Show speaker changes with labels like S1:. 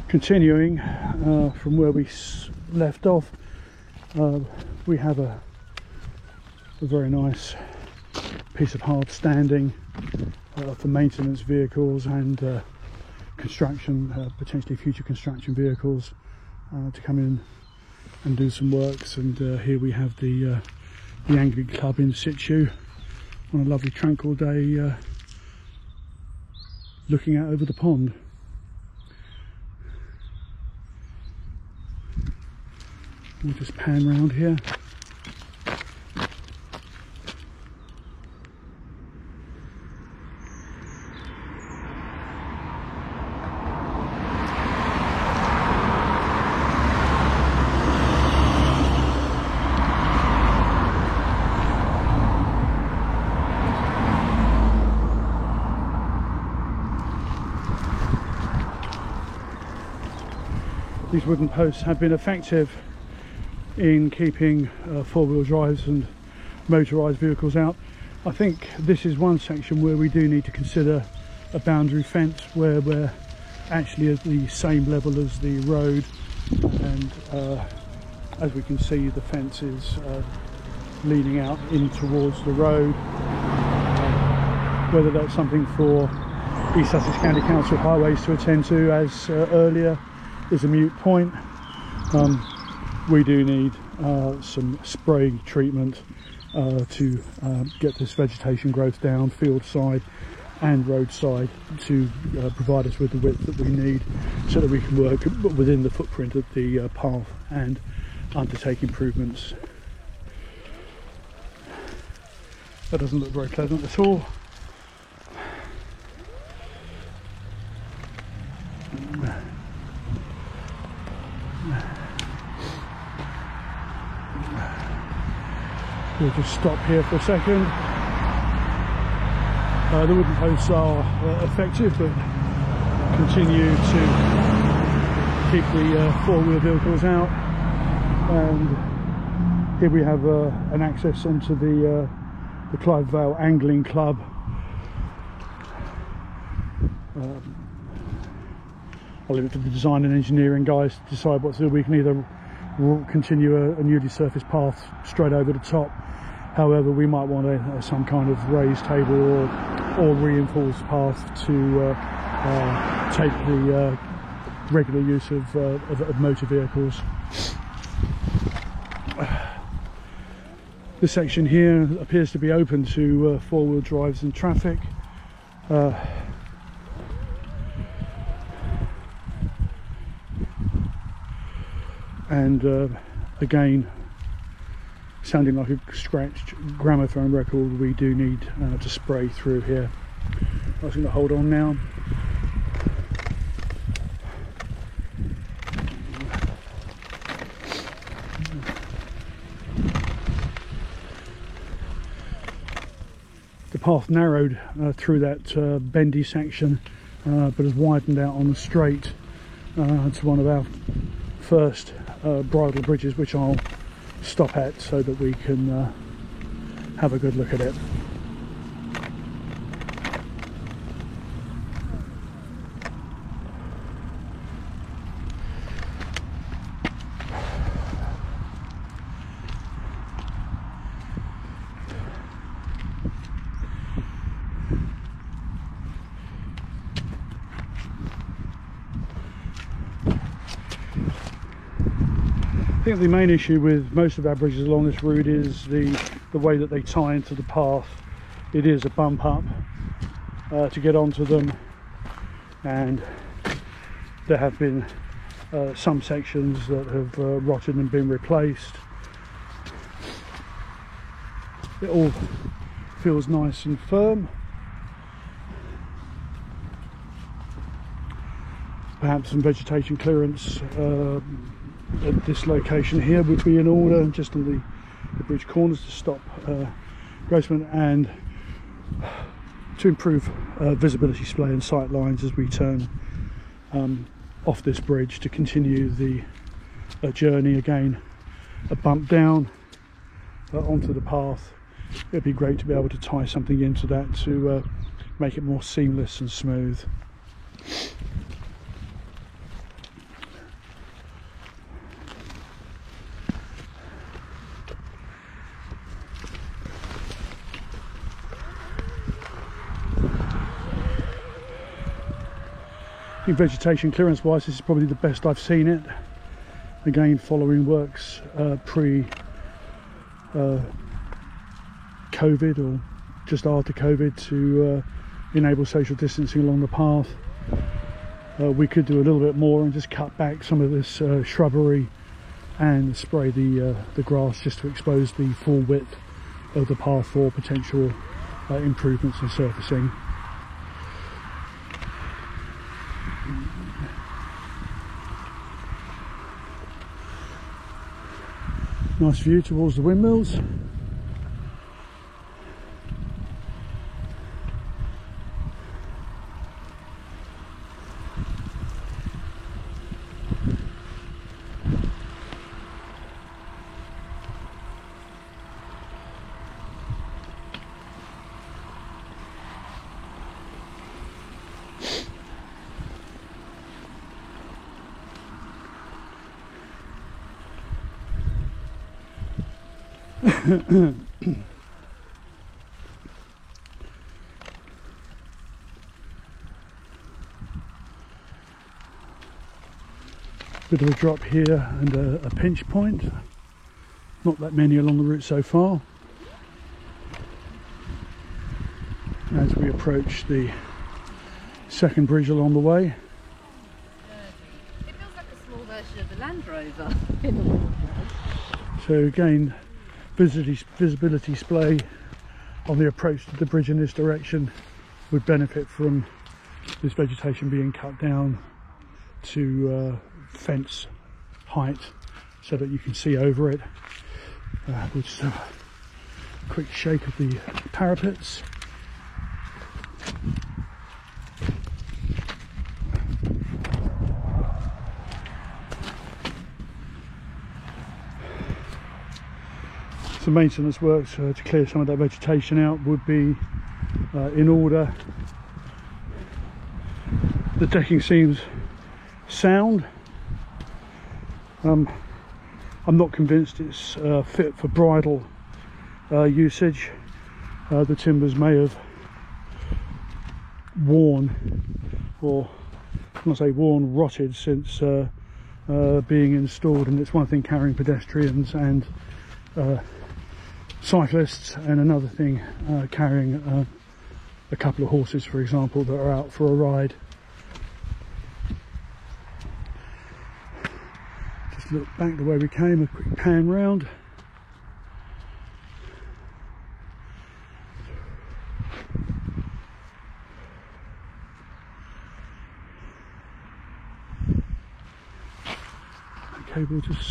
S1: Continuing from where we left off, we have a very nice piece of hard standing for maintenance vehicles and construction, potentially future construction vehicles to come in and do some works. And here we have the Angling Club in situ on a lovely tranquil day, looking out over the pond. We'll just pan round here. These wooden posts have been effective in keeping four-wheel drives and motorised vehicles out. I think this is one section where we do need to consider a boundary fence where we're actually at the same level as the road, and as we can see, the fence is leaning out in towards the road. Whether that's something for East Sussex County Council Highways to attend to, as earlier, is a moot point. We do need some spray treatment to get this vegetation growth down field side and roadside to provide us with the width that we need so that we can work within the footprint of the path and undertake improvements. That doesn't look very pleasant at all. We'll just stop here for a second. The wooden posts are effective, but continue to keep the four-wheel vehicles out. And here we have an access onto the Clive Vale Angling Club. I'll leave it to the design and engineering guys to decide what to do. We can either continue a newly surfaced path straight over the top. However, we might want some kind of raised table or reinforced path to take the regular use of motor vehicles. This section here appears to be open to four-wheel drives and traffic. And again, sounding like a scratched gramophone record, we do need to spray through here. I'm just going to hold on now. The path narrowed through that bendy section, but has widened out on the straight to one of our first bridle bridges, which I'll stop at so that we can have a good look at it. I think the main issue with most of our bridges along this route is the way that they tie into the path. It is a bump up to get onto them, and there have been some sections that have rotted and been replaced. It all feels nice and firm. Perhaps some vegetation clearance at this location here would be in order, just on the bridge corners, to stop encroachment and to improve visibility display and sight lines as we turn off this bridge to continue the journey. Again, a bump down onto the path. It'd be great to be able to tie something into that to make it more seamless and smooth. I think vegetation clearance wise, this is probably the best I've seen it. Again, following works pre COVID or just after COVID to enable social distancing along the path. We could do a little bit more and just cut back some of this shrubbery and spray the grass just to expose the full width of the path for potential improvements in surfacing. Nice view towards the windmills. Bit of a drop here and a pinch point. Not that many along the route so far. As we approach the second bridge along the way.
S2: It feels like a small version of the Land Rover in the water.
S1: So again, visibility display on the approach to the bridge in this direction would benefit from this vegetation being cut down to fence height so that you can see over it. We'll just have a quick shake of the parapets. Some maintenance works to clear some of that vegetation out would be in order. The decking seems sound. I'm not convinced it's fit for bridle usage. The timbers may have worn, or when I say worn, rotted since being installed, and it's one thing carrying pedestrians and cyclists, and another thing carrying a couple of horses, for example, that are out for a ride. Just look back the way we came, a quick pan round. Okay, we'll just